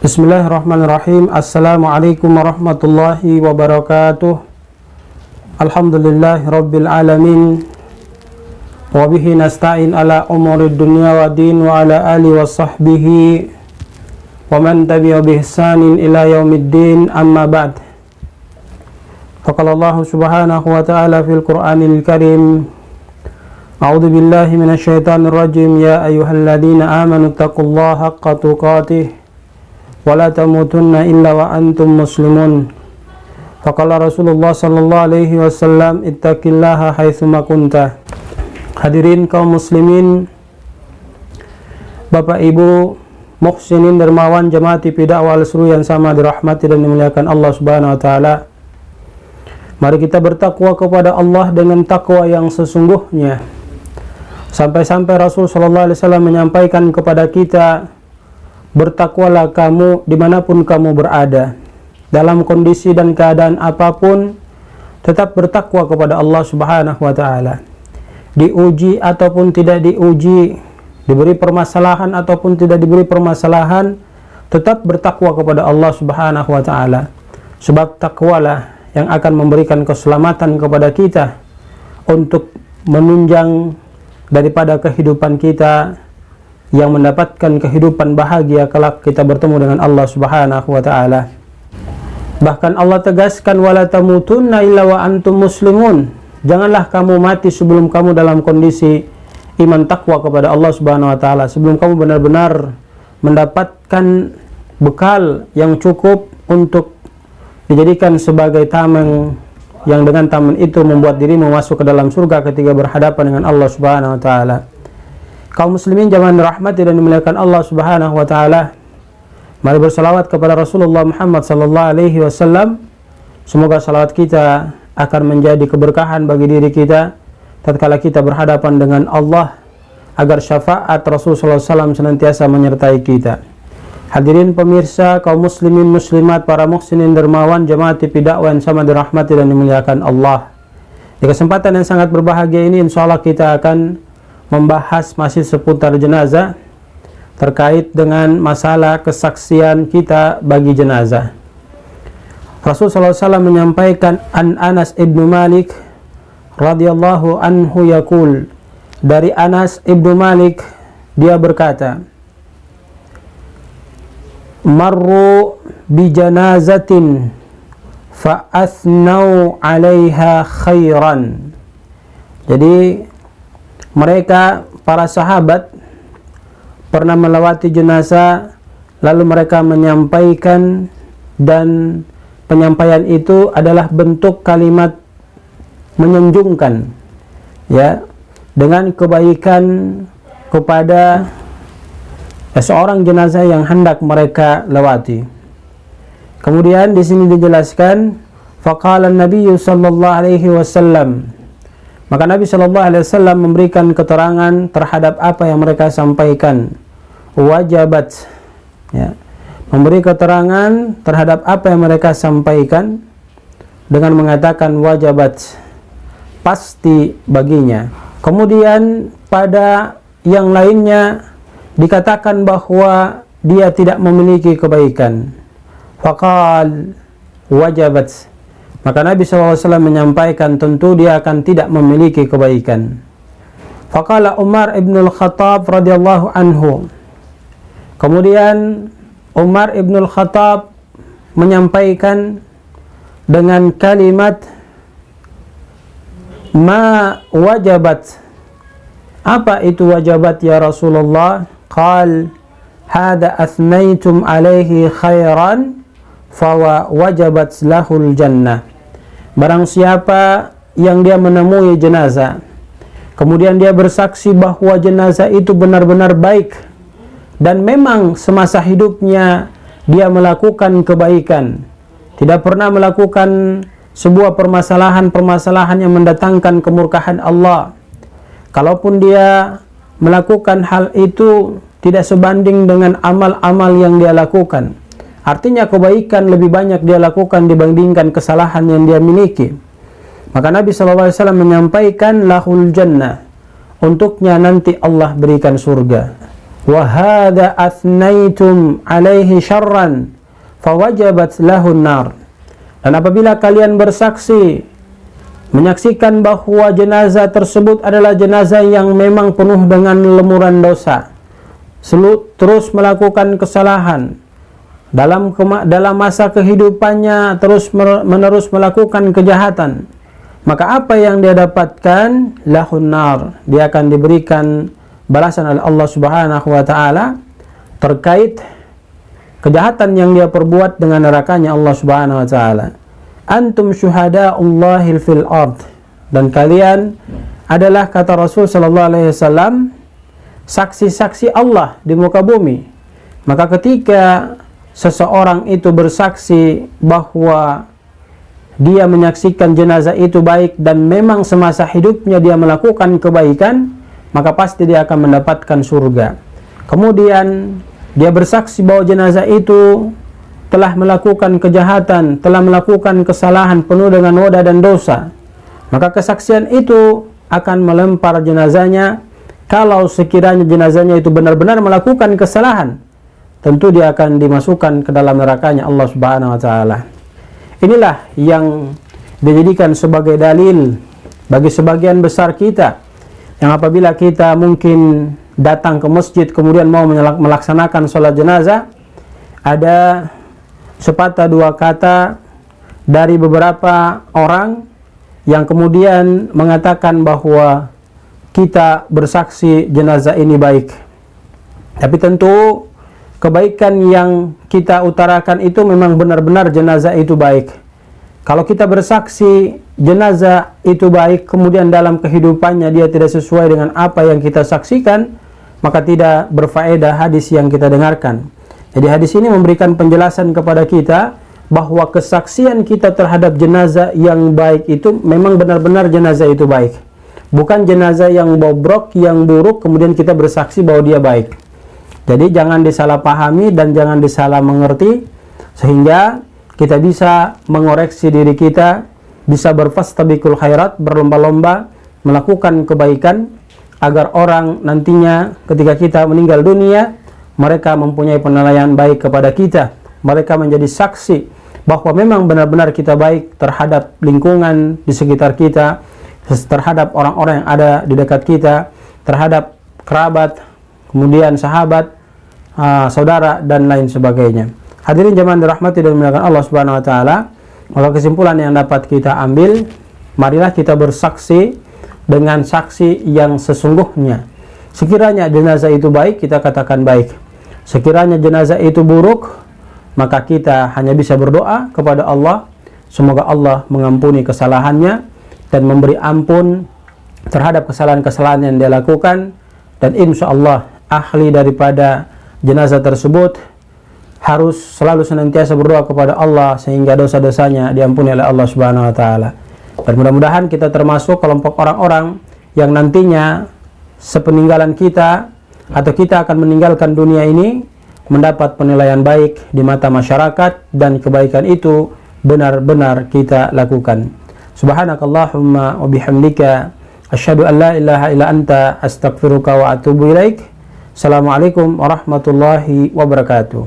Bismillahirrahmanirrahim. Assalamualaikum warahmatullahi wabarakatuh. Alhamdulillahi rabbil alamin. Wa bihi nasta'in ala umurid dunya wa din wa ala alihi wa sahbihi wa man tabi'a bi ihsanin ila yaumiddin, amma ba'd. Faqala Allah subhanahu wa ta'ala fil Qur'anil Karim, A'udzu billahi minasyaitonir rajim. Ya ayyuhalladzina amanu taqullaha haqqa tuqatih wala tamutunna illa wa antum muslimun. Faqala Rasulullah sallallahu alaihi wasallam, ittaqillaha haitsuma kunta. Hadirin kaum muslimin, Bapak Ibu muhsinin dermawan jemaat TV dakwah Al-Seru yang sama dirahmati dan dimuliakan Allah Subhanahu wa taala. Mari kita bertakwa kepada Allah dengan takwa yang sesungguhnya. Sampai-sampai Rasul sallallahu alaihi wasallam menyampaikan kepada kita, bertakwalah kamu dimanapun kamu berada, dalam kondisi dan keadaan apapun, tetap bertakwa kepada Allah Subhanahu wa ta'ala. Diuji ataupun tidak diuji, diberi permasalahan ataupun tidak diberi permasalahan, tetap bertakwa kepada Allah Subhanahu wa ta'ala. Sebab takwalah yang akan memberikan keselamatan kepada kita untuk menunjang daripada kehidupan kita, yang mendapatkan kehidupan bahagia kelak kita bertemu dengan Allah Subhanahu wa taala. Bahkan Allah tegaskan, wala tamutunna illa wa antum muslimun. Janganlah kamu mati sebelum kamu dalam kondisi iman takwa kepada Allah Subhanahu wa taala, sebelum kamu benar-benar mendapatkan bekal yang cukup untuk dijadikan sebagai tameng, yang dengan tameng itu membuat dirimu masuk ke dalam surga ketika berhadapan dengan Allah Subhanahu wa taala. Kaum muslimin jamaah rahmati dan dimuliakan Allah Subhanahu wa taala, mari bersalawat kepada Rasulullah Muhammad sallallahu alaihi wasallam. Semoga salawat kita akan menjadi keberkahan bagi diri kita tatkala kita berhadapan dengan Allah, agar syafaat Rasul sallallahu alaihi wasallam senantiasa menyertai kita. Hadirin pemirsa, kaum muslimin muslimat, para muhsinin dermawan jemaat TV dakwah yang sama dirahmati dan dimuliakan Allah. Di kesempatan yang sangat berbahagia ini, insyaallah kita akan membahas masih seputar jenazah, terkait dengan masalah kesaksian kita bagi jenazah. Rasulullah SAW menyampaikan, an Anas ibnu Malik radhiyallahu anhu yaqul, dari Anas ibnu Malik dia berkata, marru bi janazatin fa athnau 'alaiha khairan. Jadi mereka, para sahabat, pernah melewati jenazah, lalu mereka menyampaikan, dan penyampaian itu adalah bentuk kalimat menyanjungkan, ya, dengan kebaikan kepada seorang jenazah yang hendak mereka lewati. Kemudian di sini dijelaskan, faqala an-nabiy sallallahu alaihi wasallam, maka Nabi Shallallahu Alaihi Wasallam memberikan keterangan terhadap apa yang mereka sampaikan. Wajabat, ya, memberi keterangan terhadap apa yang mereka sampaikan dengan mengatakan wajabat, pasti baginya. Kemudian pada yang lainnya dikatakan bahwa dia tidak memiliki kebaikan. Faqal wajabat, maka Nabi SAW menyampaikan tentu dia akan tidak memiliki kebaikan. Faqala Umar ibn al-Khattab radhiyallahu anhu, kemudian Umar ibn al-Khattab menyampaikan dengan kalimat ma wajabat. Apa itu wajabat ya Rasulullah? Qal hada athnaitum alaihi khairan fawa wajabat lahul jannah. Barang siapa yang dia menemui jenazah, kemudian dia bersaksi bahwa jenazah itu benar-benar baik, dan memang semasa hidupnya dia melakukan kebaikan, tidak pernah melakukan sebuah permasalahan-permasalahan yang mendatangkan kemurkaan Allah. Kalaupun dia melakukan hal itu tidak sebanding dengan amal-amal yang dia lakukan, artinya kebaikan lebih banyak dia lakukan dibandingkan kesalahan yang dia miliki, maka Nabi SAW menyampaikan lahul jannah, untuknya nanti Allah berikan surga. wa hadza athnaitum alaihi syarran fawajabat lahun nar. Dan apabila kalian bersaksi menyaksikan bahwa jenazah tersebut adalah jenazah yang memang penuh dengan lemuran dosa, terus melakukan kesalahan dalam masa kehidupannya, terus menerus melakukan kejahatan, maka apa yang dia dapatkan? Lahun nar, dia akan diberikan balasan oleh Allah Subhanahu wa taala terkait kejahatan yang dia perbuat dengan nerakanya Allah Subhanahu wa taala. Antum syuhada'ullahi fil ard, dan kalian adalah, kata Rasul sallallahu alaihi wasallam, saksi-saksi Allah di muka bumi. Maka ketika seseorang itu bersaksi bahwa dia menyaksikan jenazah itu baik dan memang semasa hidupnya dia melakukan kebaikan, maka pasti dia akan mendapatkan surga. Kemudian dia bersaksi bahwa jenazah itu telah melakukan kejahatan, telah melakukan kesalahan penuh dengan noda dan dosa, maka kesaksian itu akan melempar jenazahnya. Kalau sekiranya jenazahnya itu benar-benar melakukan kesalahan, tentu dia akan dimasukkan ke dalam nerakanya Allah Subhanahu wa taala. Inilah yang dijadikan sebagai dalil bagi sebagian besar kita, yang apabila kita mungkin datang ke masjid kemudian mau melaksanakan sholat jenazah, ada sepatah dua kata dari beberapa orang yang kemudian mengatakan bahwa kita bersaksi jenazah ini baik. Tapi tentu kebaikan yang kita utarakan itu memang benar-benar jenazah itu baik. Kalau kita bersaksi jenazah itu baik, kemudian dalam kehidupannya dia tidak sesuai dengan apa yang kita saksikan, maka tidak berfaedah hadis yang kita dengarkan. Jadi hadis ini memberikan penjelasan kepada kita bahwa kesaksian kita terhadap jenazah yang baik itu memang benar-benar jenazah itu baik. Bukan jenazah yang bobrok, yang buruk, kemudian kita bersaksi bahwa dia baik. Jadi jangan disalahpahami dan jangan disalah mengerti, sehingga kita bisa mengoreksi diri kita, bisa berfastabiqul khairat, berlomba-lomba melakukan kebaikan, agar orang nantinya ketika kita meninggal dunia, mereka mempunyai penilaian baik kepada kita. Mereka menjadi saksi bahwa memang benar-benar kita baik terhadap lingkungan di sekitar kita, terhadap orang-orang yang ada di dekat kita, terhadap kerabat, kemudian sahabat, saudara, dan lain sebagainya. Hadirin jemaah dirahmati dan dimuliakan Allah Subhanahu wa taala, maka kesimpulan yang dapat kita ambil, marilah kita bersaksi dengan saksi yang sesungguhnya. Sekiranya jenazah itu baik, kita katakan baik. Sekiranya jenazah itu buruk, maka kita hanya bisa berdoa kepada Allah, semoga Allah mengampuni kesalahannya dan memberi ampun terhadap kesalahan-kesalahan yang dia lakukan, dan insya Allah ahli daripada jenazah tersebut harus selalu senantiasa berdoa kepada Allah sehingga dosa-dosanya diampuni oleh Allah Subhanahu wa taala. Dan mudah-mudahan kita termasuk kelompok orang-orang yang nantinya sepeninggalan kita atau kita akan meninggalkan dunia ini mendapat penilaian baik di mata masyarakat, dan kebaikan itu benar-benar kita lakukan. Subhanakallahumma wa bihamdika asyhadu an la ilaha illa anta astaghfiruka wa atubu ilaik. Assalamualaikum warahmatullahi wabarakatuh.